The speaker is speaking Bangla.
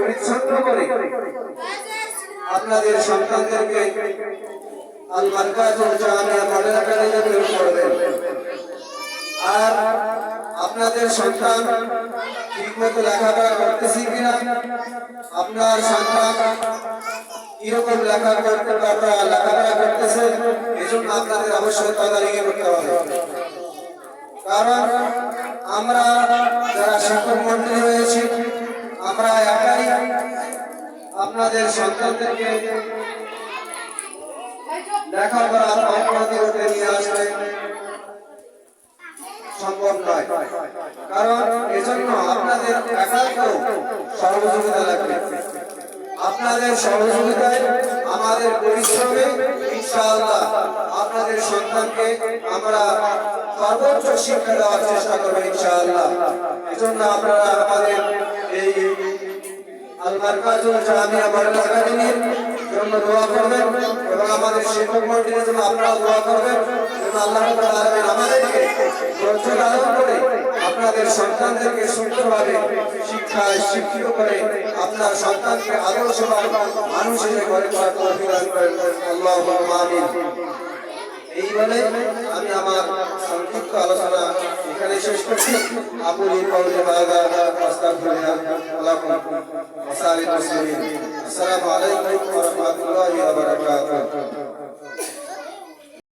পরিচ্ছন্ন করে আপনাদের সন্তানদেরকে আল মারকাজুল জামিয়া মডেল একাডেমিতে পড়বেন। আর আপনাদের সন্তান ঠিকমতো লেখাপড়া করতেছে কিনা, আপনার সন্তান কিরকম লেখাপড়া করতেছে, এজন্য আপনাদের অবশ্যই তদারকি করতে হবে। কারণ আমরা যারা শিক্ষক মন্ডলী রয়েছি, আমরা একাই আপনাদের সন্তানদেরকে লেখাপড়ার অগ্রগতি করতে নিয়ে আসবে সম্ভব নয়। কারণ এজন্য আপনাদের একান্ত সহযোগিতা লাগবে। আপনাদের সহযোগিতায়, আমাদের পরিশ্রমে ইনশাআল্লাহ আপনাদের সন্তানকে আমরা সর্বোচ্চ শিক্ষা দেওয়ার চেষ্টা করবো ইনশাআল্লাহ। এজন্য আপনারা আমাদের এই আল মারকাজুল জামিয়া মডেল একাডেমির জন্য দোয়া করবেন এবং আমাদের শিক্ষক মন্ডলীর জন্য আপনারা দোয়া করবেন এবং আল্লাহ রাব্বুল আলামিন আমাদেরকে ধৈর্য ধারণ করে আপনাদের সন্তানদেরকে সুন্দরভাবে শিক্ষায় শিক্ষিত করে আপনার সন্তানকে আদর্শবান মানুষ হিসেবে গড়ে তোলার তৌফিক দান করেন। আল্লাহুম্মা আমিন। এই বলে আমি আমার সংক্ষিপ্ত আলোচনা এখানে শেষ করছি। আকুলু কওলি হাযা আস্তাগফিরুল্লাহ লাকুম ওয়া সালিল মুসলিমিন। আসসালামু আলাইকুম ওয়া রাহমাতুল্লাহি ওয়া বারাকাতুহু।